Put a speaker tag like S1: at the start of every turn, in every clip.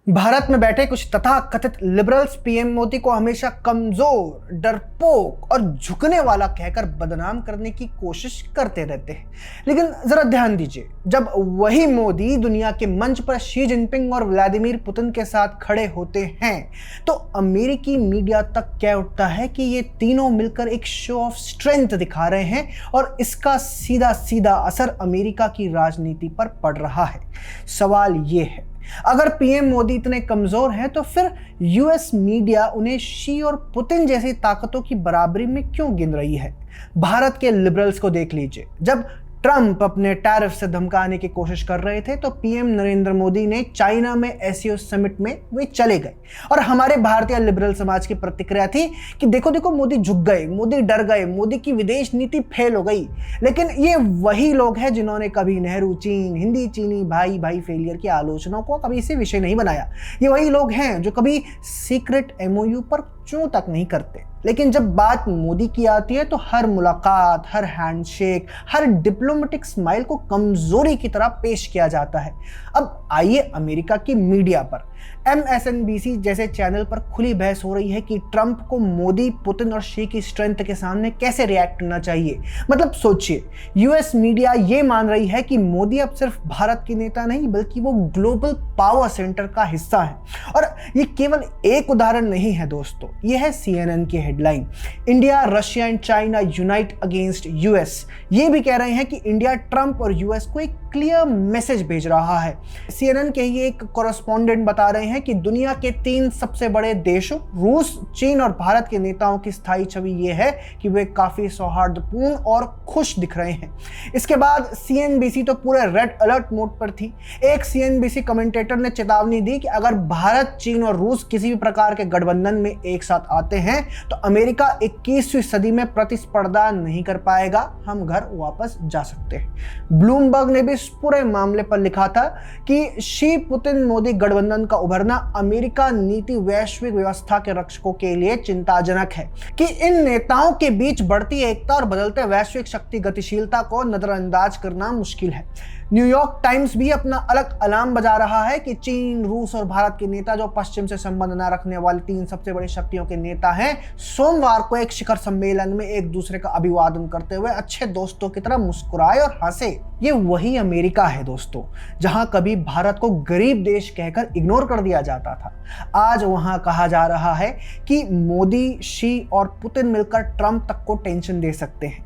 S1: भारत में बैठे कुछ तथाकथित लिबरल्स पीएम मोदी को हमेशा कमजोर, डरपोक और झुकने वाला कहकर बदनाम करने की कोशिश करते रहते हैं। लेकिन जरा ध्यान दीजिए, जब वही मोदी दुनिया के मंच पर शी जिनपिंग और व्लादिमीर पुतिन के साथ खड़े होते हैं तो अमेरिकी मीडिया तक कह उठता है कि ये तीनों मिलकर एक शो ऑफ स्ट्रेंथ दिखा रहे हैं और इसका सीधा सीधा असर अमेरिका की राजनीति पर पड़ रहा है। सवाल ये है, अगर पीएम मोदी इतने कमजोर हैं तो फिर यूएस मीडिया उन्हें शी और पुतिन जैसी ताकतों की बराबरी में क्यों गिन रही है? भारत के लिबरल्स को देख लीजिए, जब ट्रंप अपने टैरिफ से धमकाने की कोशिश कर रहे थे तो पीएम नरेंद्र मोदी ने चाइना में एससीओ समिट में वे चले गए और हमारे भारतीय लिबरल समाज की प्रतिक्रिया थी कि देखो देखो मोदी झुक गए, मोदी डर गए, मोदी की विदेश नीति फेल हो गई। लेकिन ये वही लोग हैं जिन्होंने कभी नेहरू चीन, हिंदी चीनी भाई भाई फेलियर की आलोचना को कभी इसे विषय नहीं बनाया। ये वही लोग हैं जो कभी सीक्रेट एमओयू पर चूं तक नहीं करते। लेकिन जब बात मोदी की आती है तो हर मुलाकात, हर हैंडशेक, हर डिप्लोमेटिक स्माइल को कमजोरी की तरह पेश किया जाता है। अब आइए अमेरिका की मीडिया पर MSNBC जैसे चैनल पर खुली बहस हो रही है कि ट्रंप को मोदी, पुतिन और शी की स्ट्रेंथ के सामने कैसे रिएक्ट करना चाहिए। मतलब सोचिए, यूएस मीडिया ये मान रही है कि मोदी अब सिर्फ भारत के नेता नहीं बल्कि वो ग्लोबल पावर सेंटर का हिस्सा है। और ये केवल एक उदाहरण नहीं है दोस्तों, ये है CNN की headline, India, Russia and China unite against US. ये भी कह रहे हैं कि इंडिया ट्रंप और यूएस को एक क्लियर मैसेज भेज रहा है। CNN के ही एक कॉरेस्पॉन्डेंट बता रहे हैं कि दुनिया के 3 सबसे बड़े देशों रूस, चीन और भारत के नेताओं की स्थायी छवि ये है कि वे काफी सौहार्दपूर्ण और खुश दिख रहे हैं। इसके बाद CNBC तो पूरे रेड अलर्ट मोड पर थी। एक CNBC कमेंटेटर ने चेतावनी दी कि अगर भारत, चीन और रूस किसी भी प्रकार के गठबंधन में एक साथ आते हैं तो अमेरिका 21वीं सदी में प्रतिस्पर्धा नहीं कर पाएगा, हम घर वापस जा सकते हैं। ब्लूमबर्ग ने भी इस पूरे मामले पर लिखा था कि शी पुतिन मोदी गठबंधन का उभरना अमेरिका नीति वैश्विक व्यवस्था के रक्षकों के लिए चिंताजनक है कि इन नेताओं के बीच बढ़ती एकता और बदलते वैश्विक शक्ति गतिशीलता को नजरअंदाज करना मुश्किल है। न्यूयॉर्क टाइम्स भी अपना अलग अलार्म बजा रहा है कि चीन, रूस और भारत के नेता जो पश्चिम से संबंध न रखने वाली 3 सबसे बड़ी शक्तियों के नेता हैं, सोमवार को एक शिखर सम्मेलन में एक दूसरे का अभिवादन करते हुए अच्छे दोस्तों की तरह मुस्कुराए और हंसे। ये वही अमेरिका है दोस्तों, जहां कभी भारत को गरीब देश कहकर इग्नोर कर दिया जाता था, आज वहां कहा जा रहा है कि मोदी, शी और पुतिन मिलकर ट्रंप तक को टेंशन दे सकते हैं।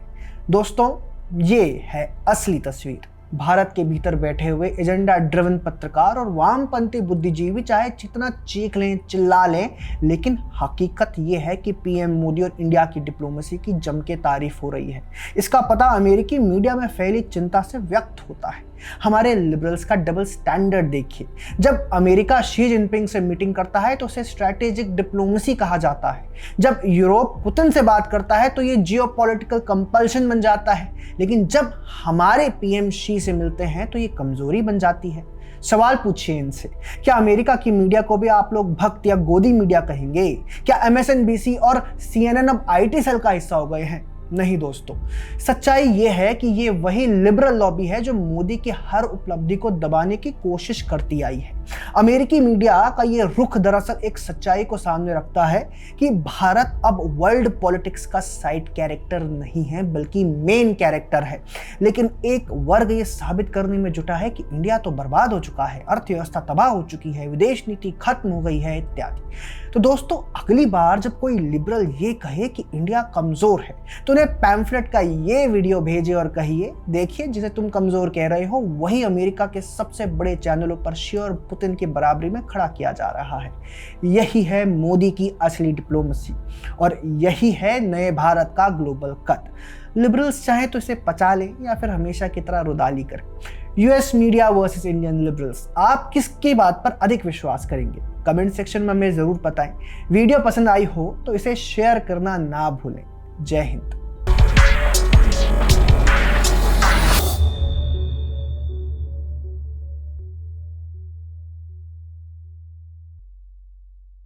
S1: दोस्तों, ये है असली तस्वीर। भारत के भीतर बैठे हुए एजेंडा ड्रिवन पत्रकार और वामपंथी बुद्धिजीवी चाहे जितना चीख लें, चिल्ला लें, लेकिन हकीकत यह है कि पीएम मोदी और इंडिया की डिप्लोमेसी की जम के तारीफ हो रही है। इसका पता अमेरिकी मीडिया में फैली चिंता से व्यक्त होता है। हमारे लिबरल्स का डबल स्टैंडर्ड देखिए, जब अमेरिका शी जिनपिंग से मीटिंग करता है तो उसे स्ट्रैटेजिक डिप्लोमेसी कहा जाता है, जब यूरोप पुतिन से बात करता है तो ये जियोपॉलिटिकल कंपल्शन बन जाता है, लेकिन जब हमारे पीएम शी से मिलते हैं तो ये कमजोरी बन जाती है। सवाल पूछिए इनसे, क्या अमेरिका की मीडिया को भी आप लोग भक्त या गोदी मीडिया कहेंगे? क्या MSNBC और CNN अब IT सेल का हिस्सा हो गए हैं? नहीं दोस्तों, सच्चाई यह है कि ये वही लिबरल लॉबी है जो मोदी की हर उपलब्धि को दबाने की कोशिश करती आई है। अमेरिकी मीडिया का ये रुख दरअसल एक सच्चाई को सामने रखता है कि भारत अब वर्ल्ड पॉलिटिक्स का साइड कैरेक्टर नहीं है बल्कि मेन कैरेक्टर है। लेकिन एक वर्ग ये साबित करने में जुटा है कि इंडिया तो बर्बाद हो चुका है, अर्थव्यवस्था तबाह हो चुकी है, विदेश नीति खत्म हो गई है इत्यादि। तो दोस्तों, अगली बार जब कोई लिबरल ये कहे कि इंडिया कमजोर है तो उन्हें पैम्फलेट का ये वीडियो भेजे और कहिए, देखिए जिसे तुम कमजोर कह रहे हो वही अमेरिका के सबसे बड़े चैनलों पर शी और पुतिन की बराबरी में खड़ा किया जा रहा है। यही है मोदी की असली डिप्लोमेसी और यही है नए भारत का ग्लोबल कद। लिबरल्स चाहे तो इसे पचा लें या फिर हमेशा की तरह रुदाली करें। US media versus Indian liberals, आप किसकी बात पर अधिक विश्वास करेंगे? कमेंट सेक्शन में हमें जरूर बताएं। वीडियो पसंद आई हो तो इसे शेयर करना ना भूलें। जय हिंद।